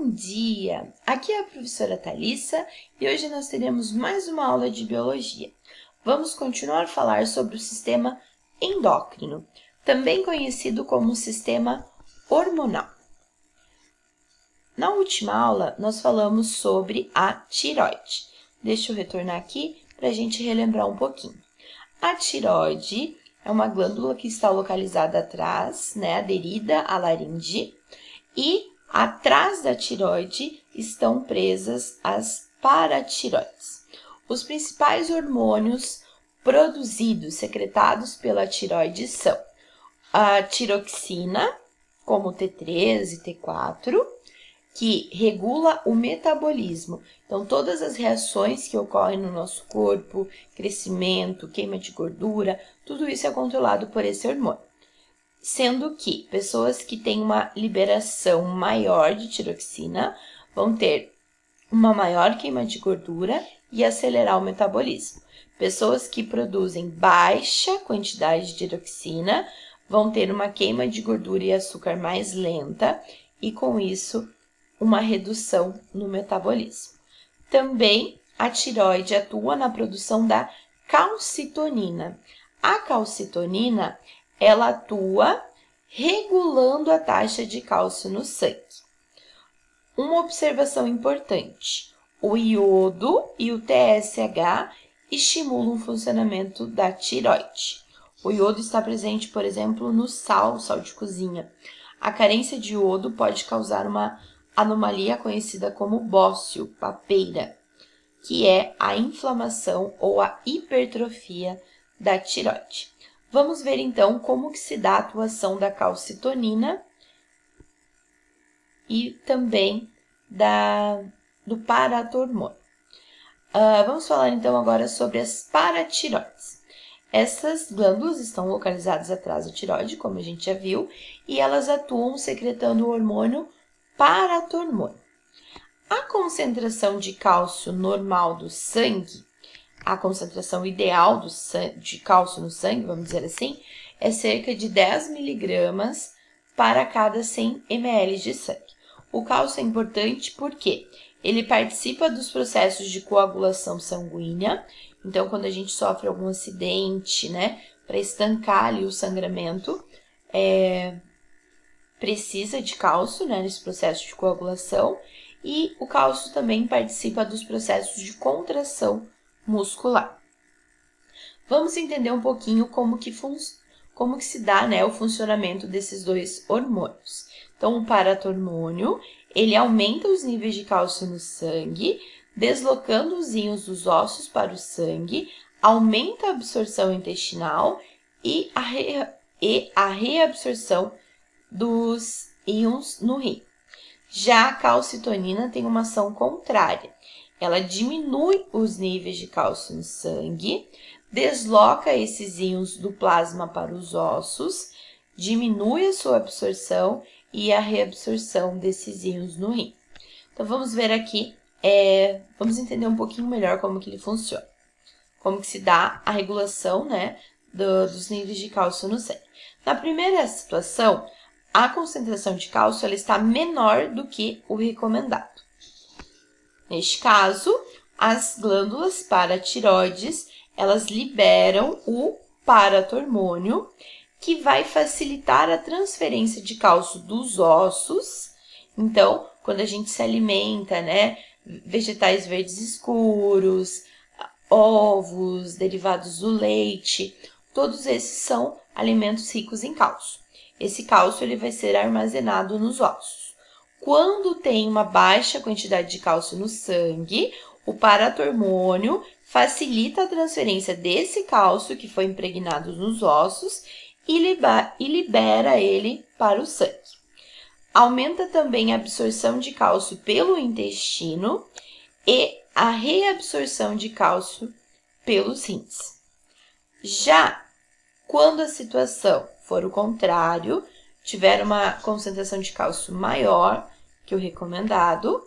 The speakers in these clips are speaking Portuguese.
Bom dia! Aqui é a professora Thalissa e hoje nós teremos mais uma aula de biologia. Vamos continuar a falar sobre o sistema endócrino, também conhecido como sistema hormonal. Na última aula, nós falamos sobre a tireoide. Deixa eu retornar aqui para a gente relembrar um pouquinho. A tireoide é uma glândula que está localizada atrás, aderida à laringe, e atrás da tireoide estão presas as paratireoides. Os principais hormônios produzidos, secretados pela tireoide são a tiroxina, como T3 e T4, que regula o metabolismo. Então, todas as reações que ocorrem no nosso corpo, crescimento, queima de gordura, tudo isso é controlado por esse hormônio. Sendo que pessoas que têm uma liberação maior de tiroxina vão ter uma maior queima de gordura e acelerar o metabolismo. Pessoas que produzem baixa quantidade de tiroxina vão ter uma queima de gordura e açúcar mais lenta e, com isso, uma redução no metabolismo. Também a tireoide atua na produção da calcitonina. A calcitonina ela atua regulando a taxa de cálcio no sangue. Uma observação importante: o iodo e o TSH estimulam o funcionamento da tireoide. O iodo está presente, por exemplo, no sal de cozinha. A carência de iodo pode causar uma anomalia conhecida como bócio, papeira, que é a inflamação ou a hipertrofia da tireoide. Vamos ver, então, como que se dá a atuação da calcitonina e também do paratormônio. Vamos falar, então, agora sobre as paratireoides. Essas glândulas estão localizadas atrás da tireoide, como a gente já viu, e elas atuam secretando o hormônio paratormônio. A concentração de cálcio normal do sangue, a concentração ideal de cálcio no sangue, vamos dizer assim, é cerca de 10 miligramas para cada 100 ml de sangue. O cálcio é importante porque ele participa dos processos de coagulação sanguínea. Então, quando a gente sofre algum acidente, para estancar ali o sangramento, precisa de cálcio, nesse processo de coagulação. E o cálcio também participa dos processos de contração muscular. Vamos entender um pouquinho como que se dá, o funcionamento desses dois hormônios. Então, o paratormônio, ele aumenta os níveis de cálcio no sangue, deslocando os íons dos ossos para o sangue, aumenta a absorção intestinal e a reabsorção dos íons no rim. Já a calcitonina tem uma ação contrária. Ela diminui os níveis de cálcio no sangue, desloca esses íons do plasma para os ossos, diminui a sua absorção e a reabsorção desses íons no rim. Então, vamos ver aqui, vamos entender um pouquinho melhor como que ele funciona. Como que se dá a regulação, dos níveis de cálcio no sangue. Na primeira situação, a concentração de cálcio ela está menor do que o recomendado. Neste caso, as glândulas paratireoides, elas liberam o paratormônio, que vai facilitar a transferência de cálcio dos ossos. Então, quando a gente se alimenta, vegetais verdes escuros, ovos, derivados do leite, todos esses são alimentos ricos em cálcio. Esse cálcio ele vai ser armazenado nos ossos. Quando tem uma baixa quantidade de cálcio no sangue, o paratormônio facilita a transferência desse cálcio que foi impregnado nos ossos e libera ele para o sangue. Aumenta também a absorção de cálcio pelo intestino e a reabsorção de cálcio pelos rins. Já quando a situação for o contrário, tiver uma concentração de cálcio maior que o recomendado,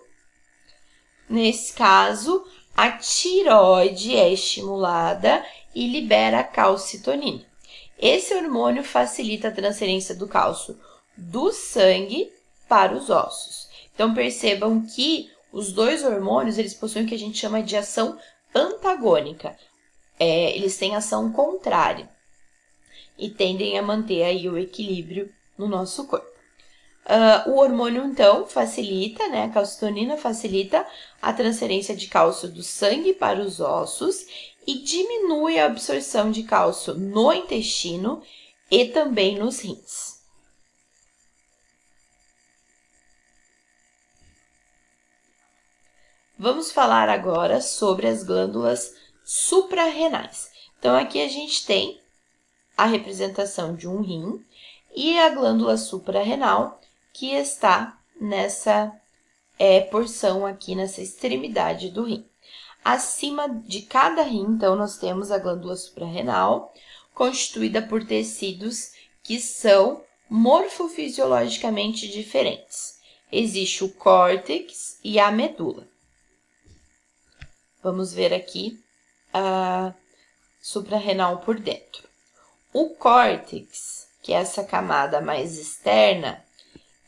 nesse caso, a tireoide é estimulada e libera a calcitonina. Esse hormônio facilita a transferência do cálcio do sangue para os ossos. Então, percebam que os dois hormônios, eles possuem o que a gente chama de ação antagônica. Eles têm ação contrária e tendem a manter aí o equilíbrio no nosso corpo. O hormônio, então, facilita, né, a calcitonina facilita a transferência de cálcio do sangue para os ossos e diminui a absorção de cálcio no intestino e também nos rins. Vamos falar agora sobre as glândulas suprarrenais. Então, aqui a gente tem a representação de um rim e a glândula suprarrenal, que está nessa porção aqui, nessa extremidade do rim. Acima de cada rim, então, nós temos a glândula suprarrenal, constituída por tecidos que são morfofisiologicamente diferentes. Existe o córtex e a medula. Vamos ver aqui a suprarrenal por dentro. O córtex, que é essa camada mais externa,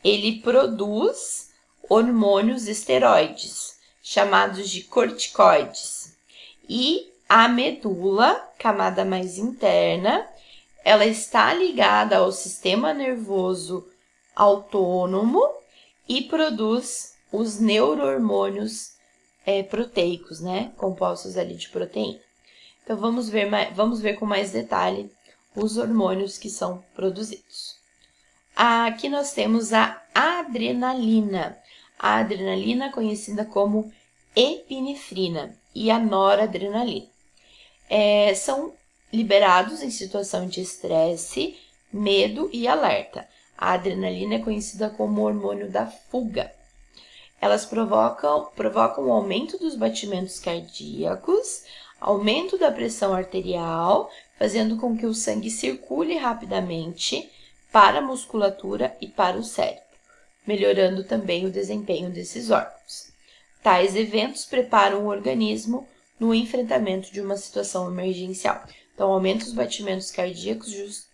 ele produz hormônios esteroides, chamados de corticoides. E a medula, camada mais interna, ela está ligada ao sistema nervoso autônomo e produz os neurohormônios proteicos, né? Compostos ali de proteína. Então, vamos ver com mais detalhe os hormônios que são produzidos. Aqui nós temos a adrenalina. A adrenalina, conhecida como epinefrina, e a noradrenalina. São liberados em situação de estresse, medo e alerta. A adrenalina é conhecida como hormônio da fuga. Elas provocam o aumento dos batimentos cardíacos, aumento da pressão arterial, fazendo com que o sangue circule rapidamente para a musculatura e para o cérebro, melhorando também o desempenho desses órgãos. Tais eventos preparam o organismo no enfrentamento de uma situação emergencial. Então, aumenta os batimentos cardíacos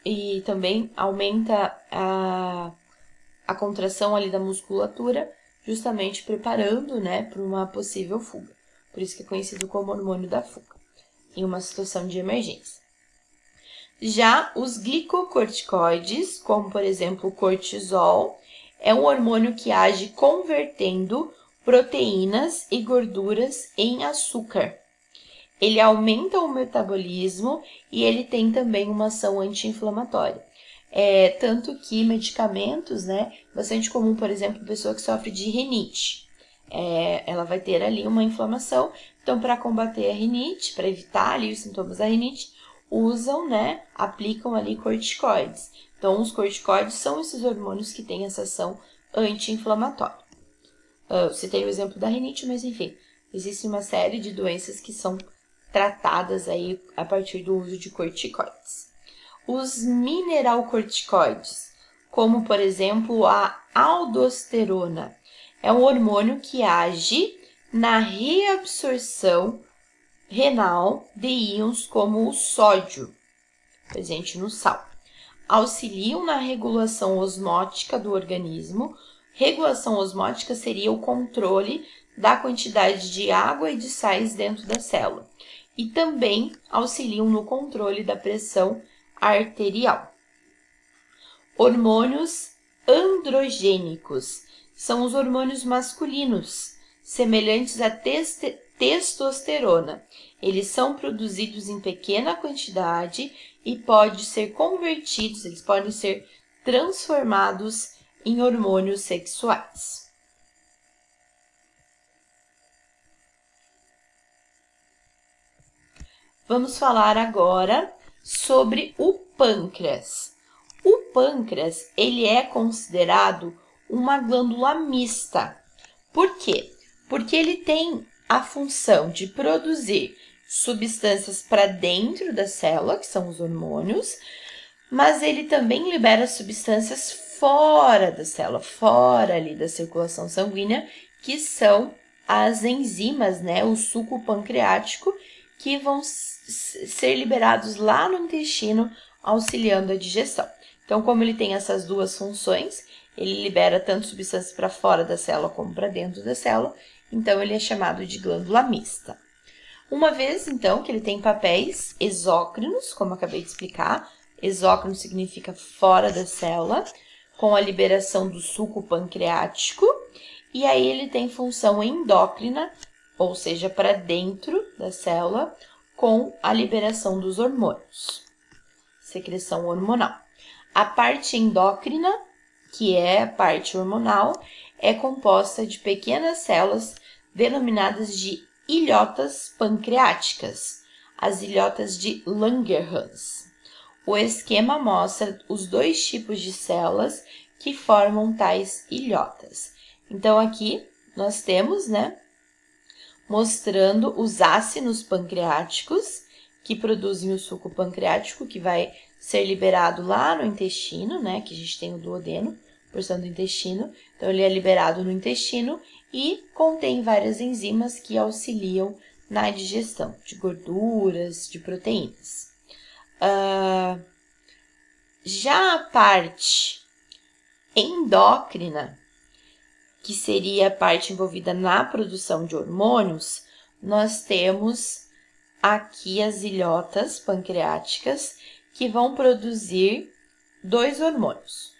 e também aumenta a contração ali da musculatura, justamente preparando, né, para uma possível fuga. Por isso que é conhecido como hormônio da fuga, em uma situação de emergência. Já os glicocorticoides, como por exemplo o cortisol, é um hormônio que age convertendo proteínas e gorduras em açúcar. Ele aumenta o metabolismo e ele tem também uma ação anti-inflamatória. Tanto que medicamentos, né, bastante comum, por exemplo, pessoa que sofre de rinite. Ela vai ter ali uma inflamação, então para combater a rinite, para evitar ali os sintomas da rinite, usam, né, aplicam ali corticoides. Então, os corticoides são esses hormônios que têm essa ação anti-inflamatória. Citei o exemplo da rinite, mas enfim, existe uma série de doenças que são tratadas aí a partir do uso de corticoides. Os mineralcorticoides, como por exemplo a aldosterona, é um hormônio que age na reabsorção renal de íons como o sódio, presente no sal. Auxiliam na regulação osmótica do organismo. Regulação osmótica seria o controle da quantidade de água e de sais dentro da célula. E também auxiliam no controle da pressão arterial. Hormônios androgênicos são os hormônios masculinos, semelhantes à testosterona. Eles são produzidos em pequena quantidade e podem ser convertidos, eles podem ser transformados em hormônios sexuais. Vamos falar agora sobre o pâncreas. O pâncreas, ele é considerado uma glândula mista. Por quê? Porque ele tem a função de produzir substâncias para dentro da célula, que são os hormônios, mas ele também libera substâncias fora da célula, fora ali da circulação sanguínea, que são as enzimas, né, o suco pancreático, que vão ser liberados lá no intestino, auxiliando a digestão. Então, como ele tem essas duas funções, ele libera tanto substância para fora da célula como para dentro da célula, então ele é chamado de glândula mista. Uma vez, então, que ele tem papéis exócrinos, como eu acabei de explicar, exócrino significa fora da célula, com a liberação do suco pancreático, e aí ele tem função endócrina, ou seja, para dentro da célula, com a liberação dos hormônios, secreção hormonal. A parte endócrina, que é a parte hormonal, é composta de pequenas células denominadas de ilhotas pancreáticas, as ilhotas de Langerhans. O esquema mostra os dois tipos de células que formam tais ilhotas. Então, aqui nós temos, mostrando os ácidos pancreáticos, que produzem o suco pancreático, que vai ser liberado lá no intestino, que a gente tem o duodeno, porção do intestino. Então, ele é liberado no intestino e contém várias enzimas que auxiliam na digestão de gorduras, de proteínas. Já a parte endócrina, que seria a parte envolvida na produção de hormônios, nós temos aqui as ilhotas pancreáticas que vão produzir dois hormônios.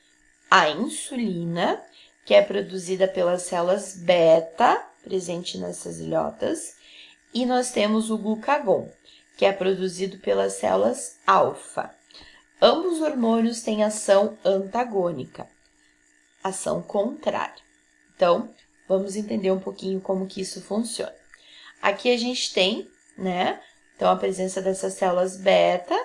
A insulina, que é produzida pelas células beta, presente nessas ilhotas, e nós temos o glucagon, que é produzido pelas células alfa. Ambos os hormônios têm ação antagônica, ação contrária. Então, vamos entender um pouquinho como que isso funciona. Aqui a gente tem, então a presença dessas células beta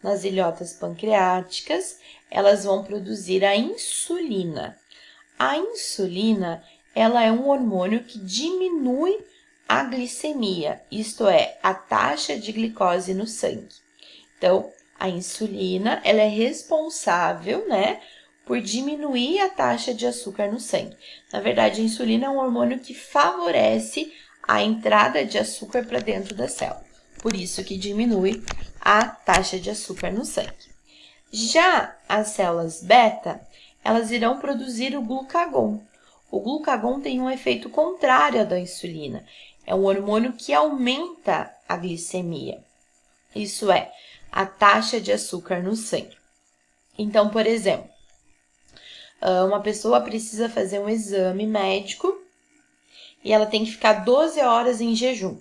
nas ilhotas pancreáticas, elas vão produzir a insulina. A insulina, ela é um hormônio que diminui a glicemia, isto é, a taxa de glicose no sangue. Então, a insulina, ela é responsável, por diminuir a taxa de açúcar no sangue. Na verdade, a insulina é um hormônio que favorece a entrada de açúcar para dentro da célula. Por isso que diminui a taxa de açúcar no sangue. Já as células beta, elas irão produzir o glucagon. O glucagon tem um efeito contrário ao da insulina. É um hormônio que aumenta a glicemia. Isso é, a taxa de açúcar no sangue. Então, por exemplo, uma pessoa precisa fazer um exame médico e ela tem que ficar 12 horas em jejum.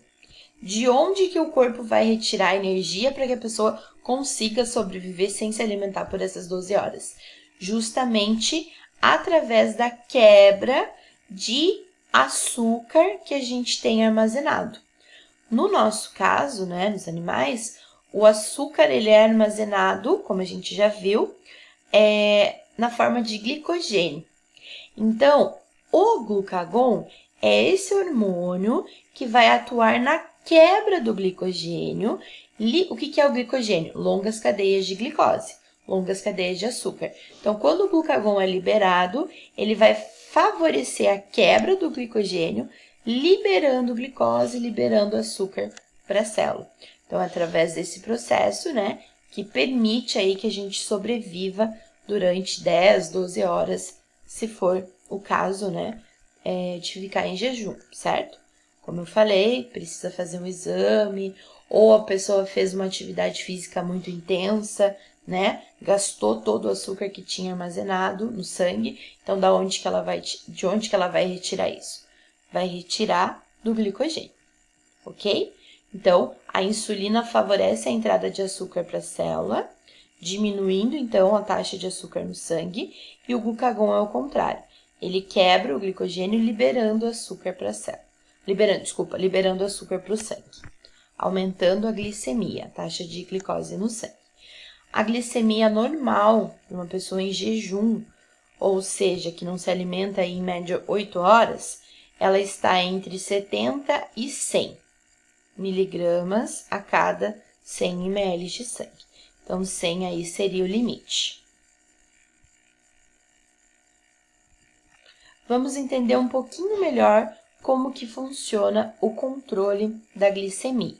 De onde que o corpo vai retirar energia para que a pessoa consiga sobreviver sem se alimentar por essas 12 horas? Justamente através da quebra de açúcar que a gente tem armazenado. No nosso caso, nos animais, o açúcar ele é armazenado, como a gente já viu, na forma de glicogênio. Então, o glucagon é esse hormônio que vai atuar na quebra do glicogênio. O que é o glicogênio? Longas cadeias de glicose, longas cadeias de açúcar. Então, quando o glucagon é liberado, ele vai favorecer a quebra do glicogênio, liberando glicose, liberando açúcar para a célula. Então, é através desse processo, que permite aí que a gente sobreviva durante 10, 12 horas, se for o caso, de ficar em jejum, certo? Como eu falei, precisa fazer um exame, ou a pessoa fez uma atividade física muito intensa, gastou todo o açúcar que tinha armazenado no sangue. Então, de onde que ela vai retirar isso? Vai retirar do glicogênio, ok? Então, a insulina favorece a entrada de açúcar para a célula, diminuindo, então, a taxa de açúcar no sangue, e o glucagon é o contrário. Ele quebra o glicogênio liberando açúcar para a célula. Liberando açúcar para o sangue, aumentando a glicemia, a taxa de glicose no sangue. A glicemia normal de uma pessoa em jejum, ou seja, que não se alimenta em média 8 horas, ela está entre 70 e 100 miligramas a cada 100 ml de sangue. Então, 100 aí seria o limite. Vamos entender um pouquinho melhor como que funciona o controle da glicemia.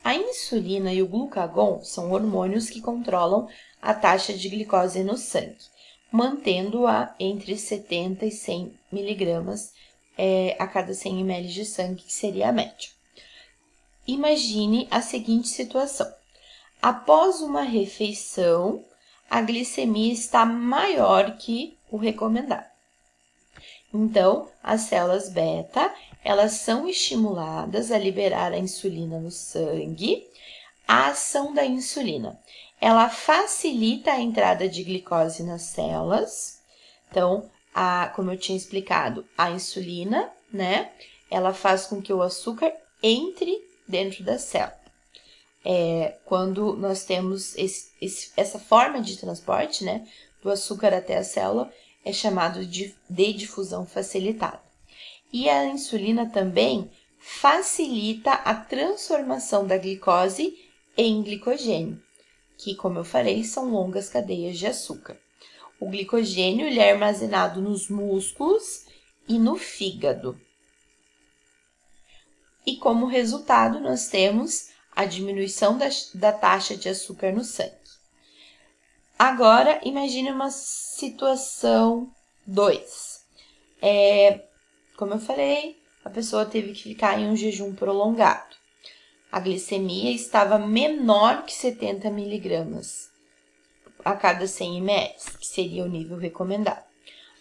A insulina e o glucagon são hormônios que controlam a taxa de glicose no sangue. mantendo-a entre 70 e 100 miligramas a cada 100 ml de sangue, que seria a média. Imagine a seguinte situação. Após uma refeição, a glicemia está maior que o recomendado. Então, as células beta, elas são estimuladas a liberar a insulina no sangue. A ação da insulina, ela facilita a entrada de glicose nas células. Então, como eu tinha explicado, a insulina, né, ela faz com que o açúcar entre dentro da célula. Quando nós temos essa forma de transporte, né, do açúcar até a célula, é chamado de difusão facilitada. E a insulina também facilita a transformação da glicose em glicogênio, que, como eu falei, são longas cadeias de açúcar. O glicogênio ele é armazenado nos músculos e no fígado. E como resultado, nós temos a diminuição da taxa de açúcar no sangue. Agora, imagine uma situação 2. Como eu falei, a pessoa teve que ficar em um jejum prolongado. A glicemia estava menor que 70 miligramas a cada 100 ml, que seria o nível recomendado.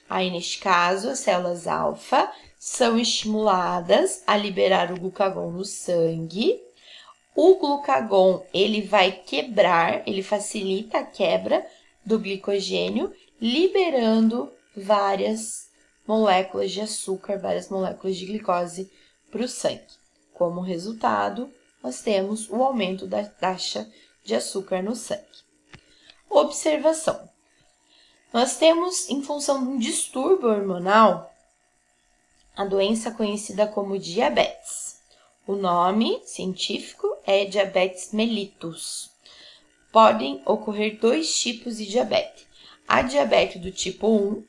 Aí, neste caso, as células alfa são estimuladas a liberar o glucagon no sangue. O glucagon, ele vai quebrar, ele facilita a quebra do glicogênio, liberando várias moléculas de açúcar, várias moléculas de glicose para o sangue. Como resultado, nós temos o aumento da taxa de açúcar no sangue. Observação. Nós temos, em função de um distúrbio hormonal, a doença conhecida como diabetes. O nome científico é diabetes mellitus. Podem ocorrer 2 tipos de diabetes. A diabetes do tipo 1,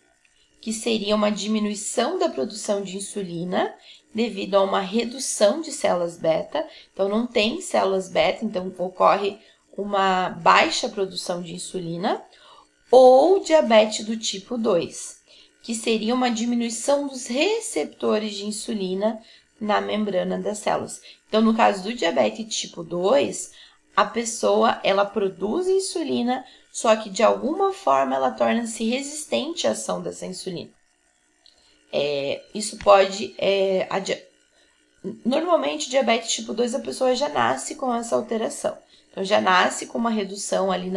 que seria uma diminuição da produção de insulina devido a uma redução de células beta. Então, não tem células beta, então ocorre uma baixa produção de insulina. Ou diabetes do tipo 2, que seria uma diminuição dos receptores de insulina na membrana das células. Então, no caso do diabetes tipo 2, a pessoa, ela produz insulina, só que de alguma forma ela torna-se resistente à ação dessa insulina. Isso pode... Normalmente, diabetes tipo 2, a pessoa já nasce com essa alteração. Então, já nasce com uma redução ali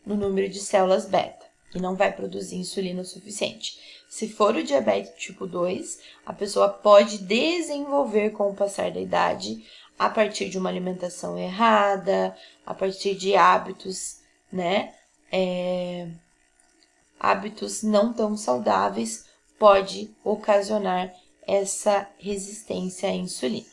no número de células beta e não vai produzir insulina o suficiente. Se for o diabetes tipo 2, a pessoa pode desenvolver com o passar da idade a partir de uma alimentação errada, a partir de hábitos, né? Hábitos não tão saudáveis, pode ocasionar essa resistência à insulina.